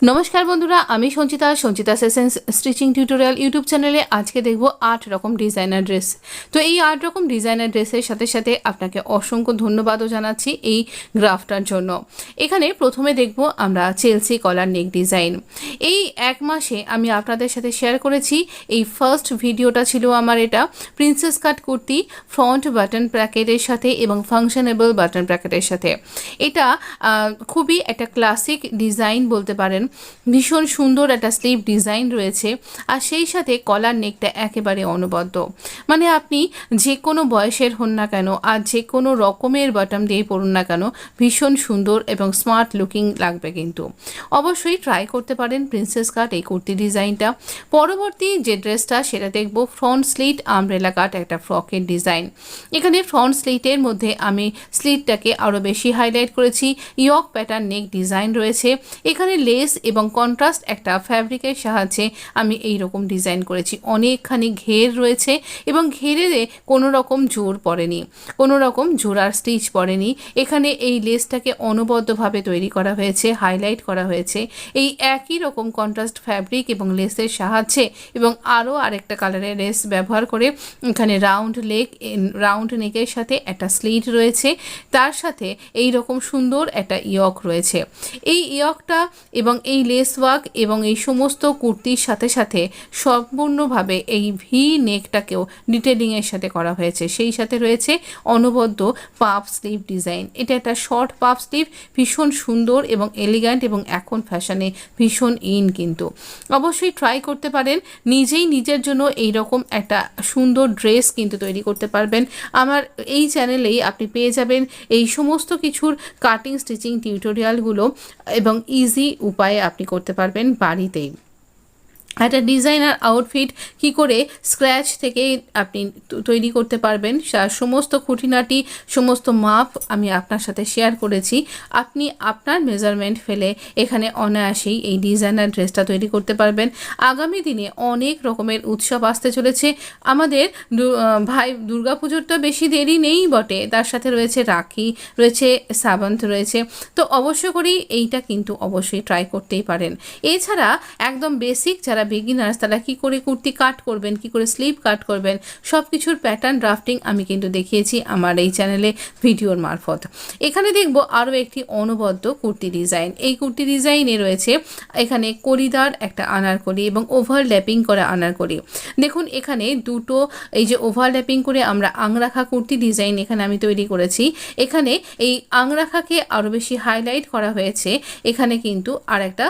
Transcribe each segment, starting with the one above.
नमस्कार बंधुरा आमी संचिता संचिता सेशंस स्टिचिंग टिউটোরিয়াল यूट्यूब चैनेले आज के देखो 8 रकम डिजाइनार ड्रेस। तो ये 8 रकम डिजाइनार ड्रेसের সাথে সাথে আপনাকে অসংখ্য ধন্যবাদও জানাচ্ছি এই গ্রাফটার জন্য। এখানে প্রথমে দেখব আমরা চেলসি কলার নেক ডিজাইন। এই এক মাসে আমি আপনাদের সাথে শেয়ার করেছি এই ফার্স্ট ভিডিওটা ছিল আমার এটা প্রিন্সেস কাট কুর্তি ফ্রন্ট বাটন প্যাকেটের সাথে এবং ফাংশনেবল বাটন প্যাকেটের সাথে। এটা খুবই একটা ক্লাসিক ডিজাইন বলতে পারেন। ভীষণ সুন্দর একটা স্লিভ ডিজাইন রয়েছে আর সেই সাথে কলার নেকটা একেবারে অনবদ্য। মানে আপনি যে কোনো বয়সের হন না কেন আর যে কোনো রকমের বটম দিয়ে পরুন না কেন ভীষণ সুন্দর এবং স্মার্ট লুকিং লাগবে। কিন্তু অবশ্যই ট্রাই করতে পারেন প্রিন্সেস কাট এই কুর্তি ডিজাইনটা। পরবর্তী যে ড্রেসটা সেটা দেখব ফ্রন্ট স্লিট আমব্রেলা কাট একটা ফ্রকের ডিজাইন। এখানে ফ্রন্ট স্লিটের মধ্যে আমি স্লিটটাকে আরও বেশি হাইলাইট করেছি। ইয়ক প্যাটার্ন নেক ডিজাইন রয়েছে। এখানে লেস এবং কন্ট্রাস্ট একটা ফ্যাব্রিকের সাহায্যে আমি এই রকম ডিজাইন করেছি। অনেকখানি ঘের রয়েছে এবং ঘেরে কোনো রকম জোর পড়েনি, কোনো রকম জোড়ার স্টিচ পড়েনি। এখানে এই লেসটাকে অনবদ্যভাবে তৈরি করা হয়েছে, হাইলাইট করা হয়েছে এই একই রকম কন্ট্রাস্ট ফ্যাব্রিক এবং লেসের সাহায্যে এবং আরও আরেকটা কালারের লেস ব্যবহার করে। এখানে রাউন্ড নেকের সাথে একটা স্লিট রয়েছে, তার সাথে এই রকম সুন্দর একটা ইয়ক রয়েছে। এই ইয়কটা এবং এই লেস ওয়ার্ক এবং এই সমস্ত কুর্তির সাথে সাথে সম্পূর্ণভাবে এই ভি নেকটাকেও ডিটেলিংয়ের সাথে করা হয়েছে। সেই সাথে রয়েছে অনবদ্য পাফ স্লিভ ডিজাইন। এটা একটা শর্ট পাফ স্লিভ, ভীষণ সুন্দর এবং এলিগ্যান্ট এবং এখন ফ্যাশনে ভীষণ ইন। কিন্তু অবশ্যই ট্রাই করতে পারেন, নিজেই নিজের জন্য এই রকম একটা সুন্দর ড্রেস কিন্তু তৈরি করতে পারবেন। আমার এই চ্যানেলেই আপনি পেয়ে যাবেন এই সমস্ত কিছুর কাটিং স্টিচিং টিউটোরিয়ালগুলো এবং ইজি উপায়ে আপনি করতে পারবেন বাড়িতেই। একটা ডিজাইনার আউটফিট কি করে স্ক্র্যাচ থেকে আপনি তৈরি করতে পারবেন সমস্ত খুঁটিনাটি সমস্ত মাপ আমি আপনার সাথে শেয়ার করেছি। আপনি আপনার মেজারমেন্ট ফেলে এখানে অনায়াসেই এই ডিজাইনার ড্রেসটা তৈরি করতে পারবেন। আগামী দিনে অনেক রকমের উৎসব আসতে চলেছে। আমাদের ভাই দুর্গাপুজোর তো বেশি দেরি নেই বটে, তার সাথে রয়েছে রাখি, রয়েছে সাবন্ত রয়েছে। তো অবশ্য করেই এইটা কিন্তু অবশ্যই ট্রাই করতেই পারেন। এছাড়া একদম বেসিক যারা বিগিনার্স তারা কি করে কুর্তি কাট করবেন, কি করে স্লিভ কাট করবেন, সব কিছুর প্যাটার্ন ড্রাফটিং আমি কিন্তু দেখিয়েছি আমার এই চ্যানেলে ভিডিওর মারফত। এখানে দেখব আরও একটি অনবদ্য কুর্তি ডিজাইন। এই কুর্তি ডিজাইনে রয়েছে এখানে কলিদার একটা আনারকলি এবং ওভারল্যাপিং করা আনারকলি। দেখুন এখানে দুটো এই যে ওভারল্যাপিং করে আমরা আংরাখা কুর্তি ডিজাইন এখানে আমি তৈরি করেছি। এখানে এই আংরাখাকে আরও বেশি হাইলাইট করা হয়েছে। এখানে কিন্তু আর একটা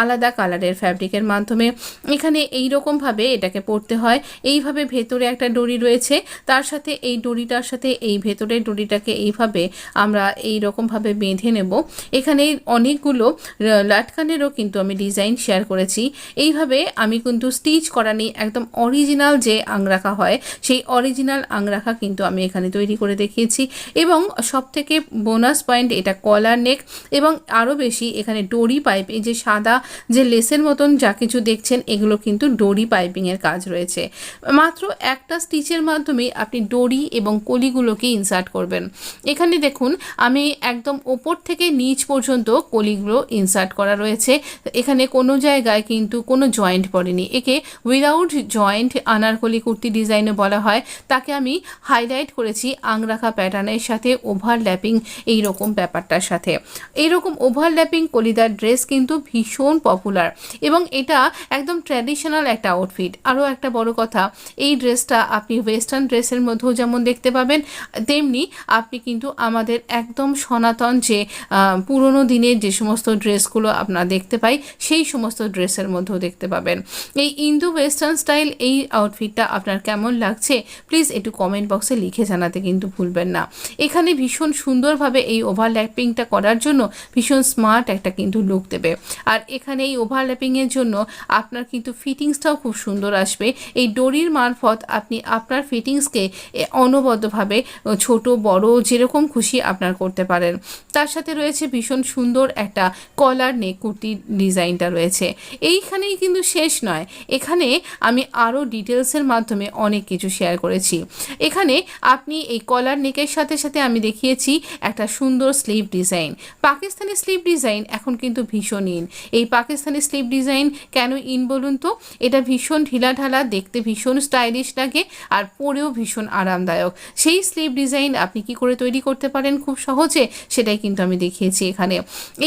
আলাদা কালারের ফ্যাব্রিকের মাধ্যমে এখানে এই রকমভাবে এটাকে পড়তে হয়। এইভাবে ভেতরে একটা ডরি রয়েছে, তার সাথে এই ডরিটার সাথে এই ভেতরের ডরিটাকে এইভাবে আমরা এই রকমভাবে বেঁধে নেব। এখানে অনেকগুলো লাটকানেরও কিন্তু আমি ডিজাইন শেয়ার করেছি। এইভাবে আমি কিন্তু স্টিচ করা নেই, একদম অরিজিনাল যে আংরাখা হয় সেই অরিজিনাল আংরাখা কিন্তু আমি এখানে তৈরি করে দেখিয়েছি। এবং সবথেকে বোনাস পয়েন্ট এটা কলার নেক এবং আরও বেশি এখানে ডরি পাইপ, এই যে সাদা যে লেসের মতন যা কিছু দেখছেন এগুলো কিন্তু ডরি পাইপিংয়ের কাজ রয়েছে। মাত্র একটা স্টিচের মাধ্যমে আপনি ডরি এবং কলিগুলোকে ইনসার্ট করবেন। এখানে দেখুন আমি একদম ওপর থেকে নিচ পর্যন্ত কলিগুলো ইনসার্ট করা রয়েছে। এখানে কোনো জায়গায় কিন্তু কোনো জয়েন্ট পড়েনি। একে উইদাউট জয়েন্ট আনারকলি কুর্তি ডিজাইনে বলা হয়। তাকে আমি হাইলাইট করেছি আংরাখা প্যাটার্নের সাথে ওভারল্যাপিং এই রকম ব্যাপারটার সাথে। এইরকম ওভারল্যাপিং কলিদার ড্রেস কিন্তু ভীষণ পপুলার এবং এটা একদম ট্র্যাডিশনাল একটা আউটফিট। আরও একটা বড় কথা, এই ড্রেসটা আপনি ওয়েস্টার্ন ড্রেসের মধ্যেও যেমন দেখতে পাবেন, তেমনি আপনি কিন্তু আমাদের একদম সনাতন যে পুরনো দিনের যে সমস্ত ড্রেসগুলো আপনারা দেখতে পাই সেই সমস্ত ড্রেসের মধ্যেও দেখতে পাবেন। এই ইন্দো ওয়েস্টার্ন স্টাইল এই আউটফিটটা আপনার কেমন লাগছে প্লিজ একটু কমেন্ট বক্সে লিখে জানাতে কিন্তু ভুলবেন না। এখানে ভীষণ সুন্দরভাবে এই ওভারল্যাপিংটা করার জন্য ভীষণ স্মার্ট একটা কিন্তু লুক দেবে। আর এখানে এই ওভারল্যাপিংয়ের জন্য আপনার কিন্তু ফিটিংসটাও খুব সুন্দর আসবে। এই ডোরির মারফত আপনি আপনার ফিটিংসকে অনবদ্যভাবে ছোট বড় যেরকম খুশি আপনার করতে পারেন। তার সাথে রয়েছে ভীষণ সুন্দর একটা কলার নেক কুর্তির ডিজাইনটা রয়েছে। এইখানেই কিন্তু শেষ নয়, এখানে আমি আরও ডিটেলসের মাধ্যমে অনেক কিছু শেয়ার করেছি। এখানে আপনি এই কলার নেকের সাথে সাথে আমি দেখিয়েছি একটা সুন্দর sleeve design. Pakistani sleeve design এখন কিন্তু ভীষণ ইন। এই পাকিস্তানি স্লিভ ডিজাইন কেন ইন বলুন তো? এটা ভীষণ ঢিলাঢালা, দেখতে ভীষণ স্টাইলিশ লাগে আর পরেও ভীষণ আরামদায়ক। সেই স্লিভ ডিজাইন আপনি কি করে তৈরি করতে পারেন খুব সহজে, সেটাই কিন্তু আমি দেখিয়েছি এখানে।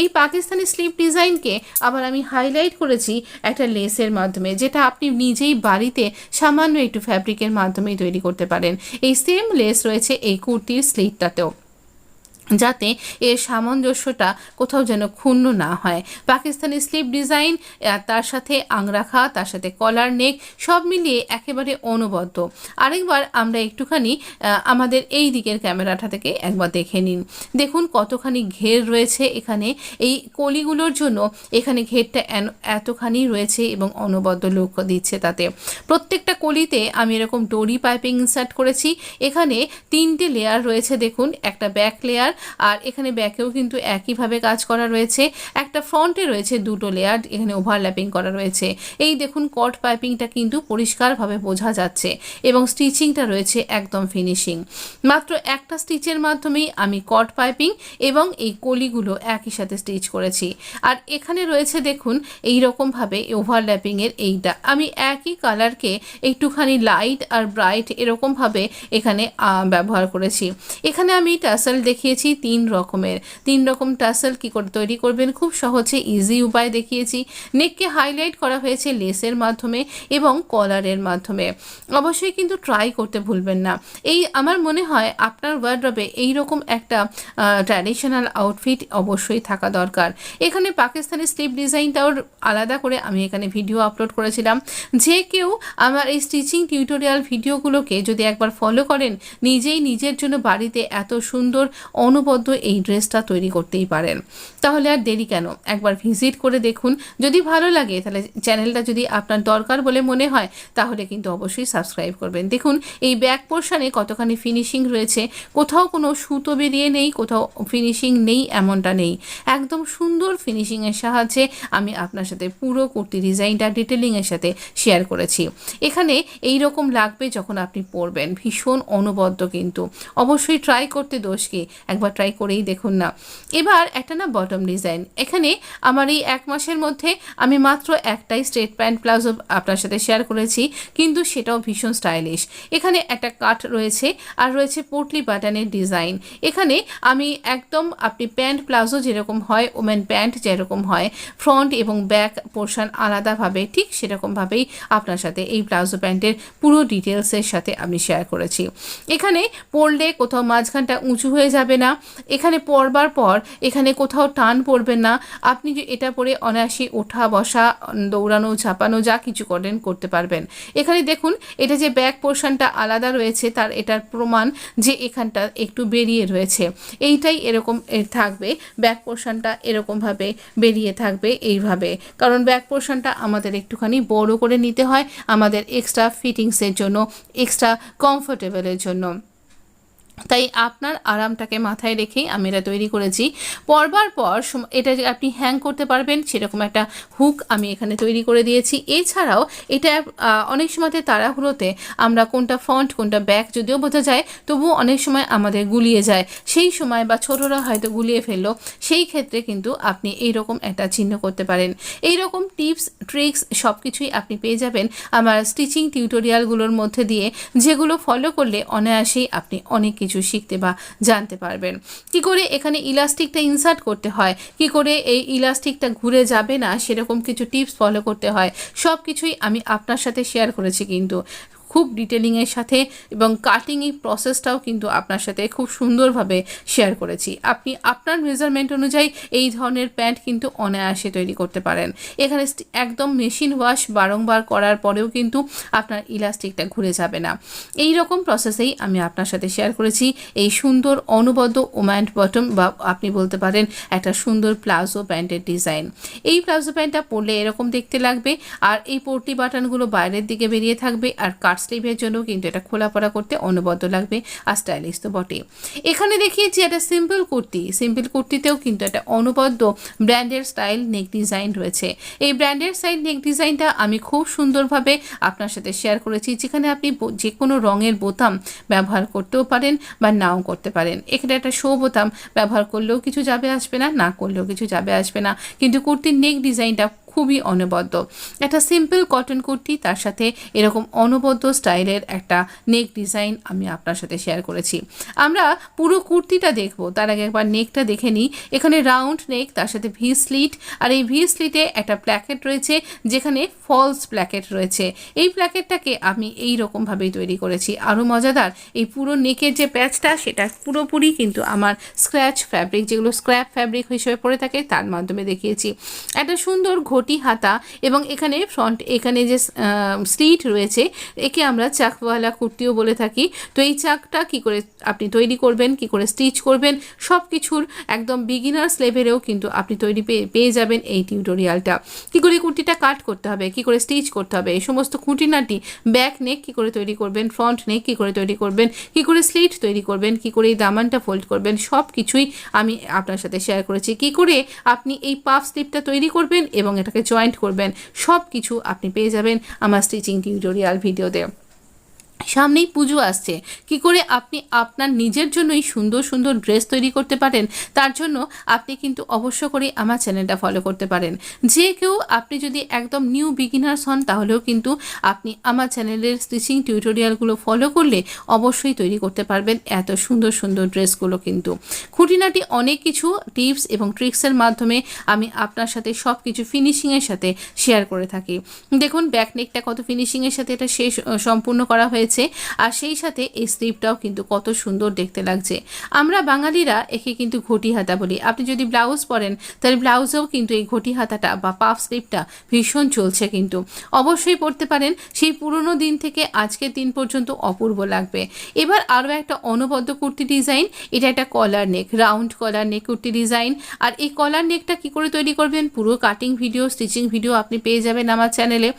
এই পাকিস্তানি স্লিভ ডিজাইনকে আবার আমি হাইলাইট করেছি একটা লেসের মাধ্যমে, যেটা আপনি নিজেই বাড়িতে সামান্য একটু ফ্যাব্রিকের মাধ্যমেই তৈরি করতে পারেন। এই সেম লেস রয়েছে এই কুর্তির স্লিভটাতেও, যাতে এর সামঞ্জস্যটা কোথাও যেন ক্ষুণ্ণ না হয়। পাকিস্তানি স্লিভ ডিজাইন, তার সাথে আংরাখা, তার সাথে কলার নেক, সব মিলিয়ে একেবারে অনবদ্য। আরেকবার আমরা একটুখানি আমাদের এই দিকের ক্যামেরাটা থেকে একবার দেখে নিন। দেখুন কতখানি ঘের রয়েছে এখানে। এই কলিগুলোর জন্য এখানে ঘেরটা এতখানি রয়েছে এবং অনবদ্য লক্ষ্য দিচ্ছে তাতে। প্রত্যেকটা কলিতে আমি এরকম ডোরি পাইপিং ইনসার্ট করেছি। এখানে 3টে লেয়ার রয়েছে, দেখুন একটা ব্যাক লেয়ার, আর এখানে ব্যাকেও কিন্তু একইভাবে কাজ করা রয়েছে। একটা ফ্রন্টে রয়েছে 2টো লেয়ার, এখানে ওভারল্যাপিং করা রয়েছে। এই দেখুন কট পাইপিংটা কিন্তু পরিষ্কারভাবে বোঝা যাচ্ছে এবং স্টিচিংটা রয়েছে একদম ফিনিশিং। মাত্র একটা স্টিচের মাধ্যমেই আমি কট পাইপিং এবং এই কলিগুলো একই সাথে স্টিচ করেছি। আর এখানে রয়েছে দেখুন এই রকমভাবে ওভারল্যাপিংয়ের এইটা আমি একই কালারকে একটুখানি লাইট আর ব্রাইট এরকমভাবে এখানে ব্যবহার করেছি। এখানে আমি টাসেল দেখিয়েছি 3 রকমের। 3 রকম টাসেল কি করে তৈরি করবেন খুব সহজে ইজি উপায় দেখিয়েছি। নেককে হাইলাইট করা হয়েছে লেসের মাধ্যমে এবং কলারের মাধ্যমে। অবশ্যই কিন্তু ট্রাই করতে ভুলবেন না। এই আমার মনে হয় আপনার ওয়ার্ড্রবে এইরকম একটা ট্র্যাডিশনাল আউটফিট অবশ্যই থাকা দরকার। এখানে পাকিস্তানি স্লিভ ডিজাইনটাও আলাদা করে আমি এখানে ভিডিও আপলোড করেছিলাম। যে কেউ আমার এই স্টিচিং টিউটোরিয়াল ভিডিওগুলোকে যদি একবার ফলো করেন, নিজেই নিজের জন্য বাড়িতে এত সুন্দর অনবদ্য এই ড্রেসটা তৈরি করতেই পারেন। তাহলে আর দেরি কেন, একবার ভিজিট করে দেখুন। যদি ভালো লাগে তাহলে চ্যানেলটা যদি আপনার দরকার বলে মনে হয় তাহলে কিন্তু অবশ্যই সাবস্ক্রাইব করবেন। দেখুন এই ব্যাক পোর্শনে কতখানি ফিনিশিং রয়েছে, কোথাও কোনো সুতো বেরিয়ে নেই, কোথাও ফিনিশিং নেই এমনটা নেই, একদম সুন্দর ফিনিশিংয়ের সাহায্যে আমি আপনার সাথে পুরো কুর্তি ডিজাইনটা ডিটেলিংয়ের সাথে শেয়ার করেছি। এখানে এই রকম লাগবে যখন আপনি পরবেন, ভীষণ অনবদ্য কিন্তু। অবশ্যই ট্রাই করতে দোষ কি, একবার ট্রাই করেই দেখুন না। এবার একটা না বটম ডিজাইন, এখানে আমার এই 1 মাসের মধ্যে আমি মাত্র একটাই স্ট্রেট প্যান্ট প্লাজো আপনার সাথে শেয়ার করেছি, কিন্তু সেটাও ভীষণ স্টাইলিশ। এখানে একটা কাট রয়েছে আর রয়েছে পোটলি বাটনের ডিজাইন। এখানে আমি একদম আপনি প্যান্ট প্লাজো যেরকম হয়, ওমেন প্যান্ট যেরকম হয়, ফ্রন্ট এবং ব্যাক পোর্শন আলাদাভাবে ঠিক সেরকমভাবেই আপনার সাথে এই প্লাজো প্যান্টের পুরো ডিটেলসের সাথে আমি শেয়ার করেছি। এখানে পরলে কোথাও মাঝখানটা উঁচু হয়ে যাবে না, এখানে পরবার পর এখানে কোথাও টান পড়বে না। আপনি যে এটা পরে অনায়াসে ওঠা বসা, দৌড়ানো ঝাঁপানো যা কিছু করেন করতে পারবেন। এখানে দেখুন এটা যে ব্যাক পোর্শনটা আলাদা রয়েছে তার এটার প্রমাণ যে এখানটা একটু বেরিয়ে রয়েছে, এইটাই এরকম থাকবে। ব্যাক পোর্শনটা এরকমভাবে বেরিয়ে থাকবে এইভাবে, কারণ ব্যাক পোর্শনটা আমাদের একটুখানি বড় করে নিতে হয় আমাদের এক্সট্রা ফিটিংসের জন্য, এক্সট্রা কমফোর্টেবলের জন্য। তাই আপনার আরামটাকে মাথায় রেখেই আমি এটা তৈরি করেছি। পরবার পর এটা যে আপনি হ্যাং করতে পারবেন সেরকম একটা হুক আমি এখানে তৈরি করে দিয়েছি। এছাড়াও এটা অনেক সময়তে তাড়াহুড়োতে আমরা কোনটা ফ্রন্ট কোনটা ব্যাক যদিও বোঝা যায়, তবুও অনেক সময় আমাদের গুলিয়ে যায়। সেই সময় বা ছোটরা হয়তো গুলিয়ে ফেললো, সেই ক্ষেত্রে কিন্তু আপনি এইরকম একটা চিহ্ন করতে পারেন। এইরকম টিপস ট্রিক্স সব কিছুই আপনি পেয়ে যাবেন আমার স্টিচিং টিউটোরিয়ালগুলোর মধ্যে দিয়ে, যেগুলো ফলো করলে অনায়াসেই আপনি অনেক কিছু শিখতে বা জানতে পারবেন। কি করে এখানে ইলাস্টিকটা ইনসার্ট করতে হয়, কি করে এই ইলাস্টিকটা ঘুরে যাবে না সেরকম কিছু টিপস ফলো করতে হয়, সব কিছুই আমি আপনার সাথে শেয়ার করেছি। কিন্তু খুব ডিটেলিংয়ের সাথে এবং কাটিং এই প্রসেসটাও কিন্তু আপনার সাথে খুব সুন্দরভাবে শেয়ার করেছি। আপনি আপনার মেজারমেন্ট অনুযায়ী এই ধরনের প্যান্ট কিন্তু অনায়াসে তৈরি করতে পারেন। এখানে একদম মেশিন ওয়াশ বারংবার করার পরেও কিন্তু আপনার ইলাস্টিকটা ঘুরে যাবে না। এই রকম প্রসেসেই আমি আপনার সাথে শেয়ার করেছি এই সুন্দর অনবদ্য ওম্যান্ট বটম বা আপনি বলতে পারেন একটা সুন্দর প্লাজো প্যান্টের ডিজাইন। এই প্লাজো প্যান্টটা পরলে এরকম দেখতে লাগবে, আর এই পোটলি বাটনগুলো বাইরের দিকে বেরিয়ে থাকবে, আর কাট স্লিভের জন্য কিন্তু এটা খোলা পড়া করতে অনবদ্য লাগবে, আর স্টাইলিশ তো বটে। এখানে দেখিয়েছি একটা সিম্পল কুর্তি। সিম্পল কুর্তিতেও কিন্তু একটা অনবদ্য ব্র্যান্ডের স্টাইল নেক ডিজাইন রয়েছে। এই ব্র্যান্ডের স্টাইল নেক ডিজাইনটা আমি খুব সুন্দরভাবে আপনার সাথে শেয়ার করেছি, যেখানে আপনি যে কোনো রঙের বোতাম ব্যবহার করতেও পারেন বা নাও করতে পারেন। এখানে একটা শো বোতাম ব্যবহার করলেও কিছু যাবে আসবে না, না করলেও কিছু যাবে আসবে না, কিন্তু কুর্তির নেক ডিজাইনটা খুবই অনবদ্য। একটা সিম্পল কটন কুর্তি, তার সাথে এরকম অনবদ্য স্টাইলের একটা নেক ডিজাইন আমি আপনার সাথে শেয়ার করেছি। আমরা পুরো কুর্তিটা দেখব, তার আগে একবার নেকটা দেখে নিই। এখানে রাউন্ড নেক, তার সাথে ভি স্লিট, আর এই ভি স্লিটে একটা প্ল্যাকেট রয়েছে, যেখানে ফলস প্ল্যাকেট রয়েছে। এই প্ল্যাকেটটাকে আমি এই রকমভাবেই তৈরি করেছি। আরও মজাদার, এই পুরো নেকের যে প্যাচটা সেটা পুরোপুরি কিন্তু আমার স্ক্র্যাচ ফ্যাব্রিক, যেগুলো স্ক্র্যাপ ফ্যাব্রিক হিসেবে পড়ে থাকে, তার মাধ্যমে দেখিয়েছি। একটা সুন্দর ঘটি হাতা, এবং এখানে ফ্রন্ট এখানে যে স্লিট রয়েছে, একে আমরা চাকওয়ালা কুর্তিও বলে থাকি। তো এই চাকটা কি করে আপনি তৈরি করবেন, কি করে স্টিচ করবেন, সব কিছুর একদম বিগিনার্স লেভেলেও কিন্তু আপনি তৈরি পেয়ে যাবেন এই টিউটোরিয়ালটা। কি করে কুর্তিটা কাট করতে হবে, কি করে স্টিচ করতে হবে, এই সমস্ত খুঁটিনাটি, ব্যাক নেক কি করে তৈরি করবেন, ফ্রন্ট নেক কি করে তৈরি করবেন, কি করে স্লিট তৈরি করবেন, কি করে এই দামানটা ফোল্ড করবেন, সব কিছুই আমি আপনার সাথে শেয়ার করেছি। কি করে আপনি এই পাফ স্লিপটা তৈরি করবেন এবং এটাকে জয়েন্ট করবেন, সব কিছু আপনি পেয়ে যাবেন আমার স্টিচিং টিউটোরিয়াল ভিডিওতে। সামনেই পুজো আসছে, কি করে আপনি আপনার নিজের জন্যই সুন্দর সুন্দর ড্রেস তৈরি করতে পারেন, তার জন্য আপনি কিন্তু অবশ্য করে আমার চ্যানেলটা ফলো করতে পারেন। যে কেউ আপনি যদি একদম নিউ বিগিনার্স হন, তাহলেও কিন্তু আপনি আমার চ্যানেলের স্টিচিং টিউটোরিয়ালগুলো ফলো করলে অবশ্যই তৈরি করতে পারবেন এত সুন্দর সুন্দর ড্রেসগুলো। কিন্তু খুঁটিনাটি অনেক কিছু টিপস এবং ট্রিক্সের মাধ্যমে আমি আপনার সাথে সব কিছু ফিনিশিংয়ের সাথে শেয়ার করে থাকি। দেখুন ব্যাক নেকটা কত ফিনিশিংয়ের সাথে এটা শেষ সম্পূর্ণ করা হয়েছে, আর সেই সাথে এই স্লিভটাও কিন্তু কত সুন্দর দেখতে লাগছে। আমরা বাঙালিরা একে কিন্তু ঘটি হাতা বলি। আপনি যদি ব্লাউজ পরেন, তাহলে ব্লাউজেও কিন্তু এই ঘটি হাতাটা বা পাফ স্লিভটা ভীষণ চলছে, কিন্তু অবশ্যই পরতে পারেন। সেই পুরনো দিন থেকে আজকের দিন পর্যন্ত অপূর্ব লাগবে। এবার আরও একটা অনবদ্য কুর্তি ডিজাইন, এটা একটা কলার নেক, রাউন্ড কলার নেক কুর্তি ডিজাইন। আর এই কলার নেকটা কি করে তৈরি করবেন, পুরো কাটিং ভিডিও, স্টিচিং ভিডিও আপনি পেয়ে যাবেন আমার চ্যানেলে।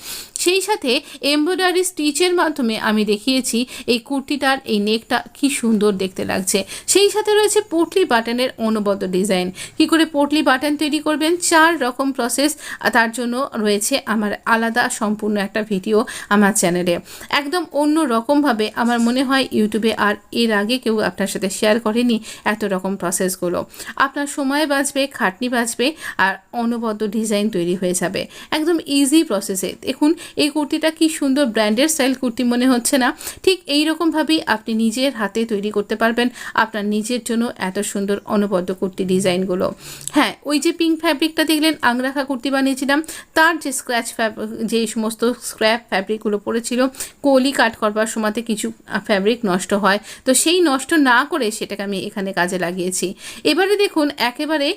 সেই সাথে এমব্রয়ডারি স্টিচের মাধ্যমে আমি দেখিয়েছি এই কুর্তিটার এই নেকটা কি সুন্দর দেখতে লাগছে। সেই সাথে রয়েছে পোটলি বাটনের অনবদ্য ডিজাইন। কি করে পোটলি বাটন তৈরি করবেন, 4 রকম প্রসেস, তার জন্য রয়েছে আমার আলাদা সম্পূর্ণ একটা ভিডিও আমার চ্যানেলে। একদম অন্য রকমভাবে আমার মনে হয় ইউটিউবে আর এর আগে কেউ আপনার সাথে শেয়ার করেনি এত রকম প্রসেসগুলো। আপনার সময় বাঁচবে, খাটনি বাঁচবে, আর অনবদ্য ডিজাইন তৈরি হয়ে যাবে একদম ইজি প্রসেসে। দেখুন এই কুর্তিটা কি সুন্দর ব্র্যান্ডের স্টাইল কুর্তি মনে হচ্ছে না? ঠিক এই রকমভাবেই আপনি নিজের হাতে তৈরি করতে পারবেন আপনার নিজের জন্য এত সুন্দর অনবদ্য কুর্তি ডিজাইনগুলো। হ্যাঁ, ওই যে পিঙ্ক ফ্যাব্রিকটা দেখলেন আংরাখা কুর্তি বানিয়েছিলাম, তার যে যে সমস্ত স্ক্র্যাপ ফ্যাব্রিকগুলো পড়েছিল, কলি কাট করবার সময়তে কিছু ফ্যাব্রিক নষ্ট হয়, তো সেই নষ্ট না করে সেটাকে আমি এখানে কাজে লাগিয়েছি। এবারে দেখুন একেবারে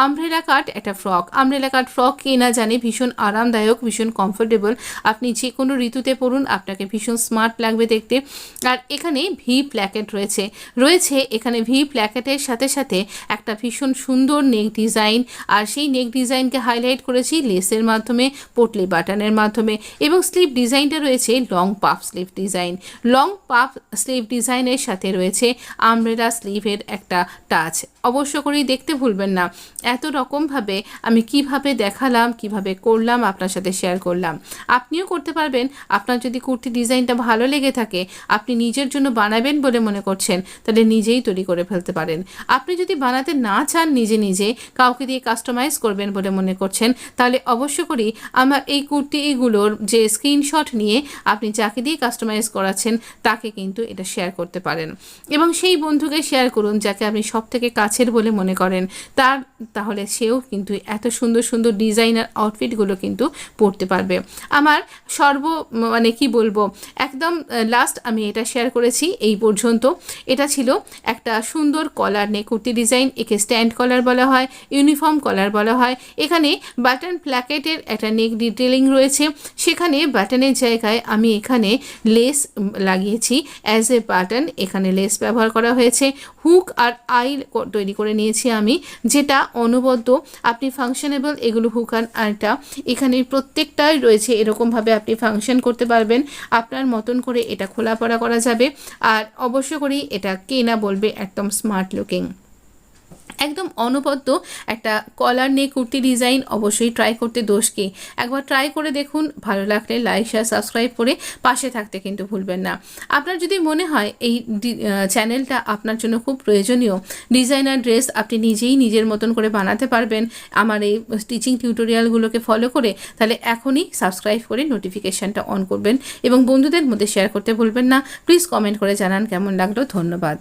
আমব্রেলা কাট একটা ফ্রক। আমব্রেলা কাট ফ্রক কে না জানে, ভীষণ আরামদায়ক, ভীষণ কমফোর্টেবল। আপনি যে কোনো ঋতুতে পরুন, আপনাকে ভীষণ স্মার্ট লাগবে দেখতে। আর এখানে ভি প্ল্যাকেট রয়েছে এখানে ভি প্ল্যাকেটের সাথে সাথে একটা ভীষণ সুন্দর নেক ডিজাইন, আর সেই নেক ডিজাইনকে হাইলাইট করেছি লেসের মাধ্যমে, পোটলি বাটনের মাধ্যমে, এবং স্লিভ ডিজাইনটা রয়েছে long puff sleeve design. Long puff sleeve ডিজাইনের সাথে রয়েছে আমব্রেলা স্লিভের একটা টাচ। অবশ্য করেই দেখতে ভুলবেন না। এত রকমভাবে আমি কিভাবে দেখালাম, কিভাবে করলাম, আপনার সাথে শেয়ার করলাম। আপনিও করতে পারবেন। আপনার যদি কুর্তি ডিজাইনটা ভালো লেগে থাকে, আপনি নিজের জন্য বানাবেন বলে মনে করছেন, তাহলে নিজেই তৈরি করে ফেলতে পারেন। আপনি যদি বানাতে না চান, নিজে কাউকে দিয়ে কাস্টমাইজ করবেন বলে মনে করছেন, তাহলে অবশ্য করেই আমার এই কুর্তিগুলোর যে স্ক্রিনশট নিয়ে আপনি যাকে দিয়ে কাস্টমাইজ করাচ্ছেন তাকে কিন্তু এটা শেয়ার করতে পারেন, এবং সেই বন্ধুকে শেয়ার করুন যাকে আপনি সব থেকে কাছের বলে মনে করেন, তাহলে সেও কিন্তু এত সুন্দর সুন্দর ডিজাইনার আউটফিটগুলো কিন্তু পরতে পারবে। আমার মানে কি বলবো, একদম লাস্ট আমি এটা শেয়ার করেছি এই পর্যন্ত। এটা ছিল একটা সুন্দর কলার নেক কুর্তি ডিজাইন। একে স্ট্যান্ড কলার বলা হয়, ইউনিফর্ম কলার বলা হয়। এখানে বাটন প্ল্যাকেটের একটা নেক ডিটেলিং রয়েছে, সেখানে বাটনের জায়গায় আমি এখানে লেস লাগিয়েছি অ্যাজ এ বাটন। এখানে লেস ব্যবহার করা হয়েছে। হুক আর আই তৈরি করে নিয়েছি আমি, যেটা অনবদ্য। আপনি ফাংশনেবল এগুলো হুক আর আইটা এখানে প্রত্যেকটাই রয়েছে, এরকমভাবে আপনি ফাংশন করতে পারবেন। আপনার মতন করে এটা খোলা পড়া করা যাবে। আর অবশ্য করেই এটা কে না বলবে একদম স্মার্ট লুকিং, একদম অনবদ্য একটা কলার নেক কুর্তি ডিজাইন। অবশ্যই ট্রাই করতে দোষ কি, একবার ট্রাই করে দেখুন। ভালো লাগলে লাইক শেয়ার সাবস্ক্রাইব করে পাশে থাকতে কিন্তু ভুলবেন না। আপনার যদি মনে হয় এই চ্যানেলটা আপনার জন্য খুব প্রয়োজনীয়, ডিজাইনার ড্রেস আপনি নিজেই নিজের মতন করে বানাতে পারবেন আমার এই স্টিচিং টিউটোরিয়ালগুলোকে ফলো করে, তাহলে এখনই সাবস্ক্রাইব করে নোটিফিকেশানটা অন করবেন এবং বন্ধুদের মধ্যে শেয়ার করতে ভুলবেন না। প্লিজ কমেন্ট করে জানান কেমন লাগলো। ধন্যবাদ।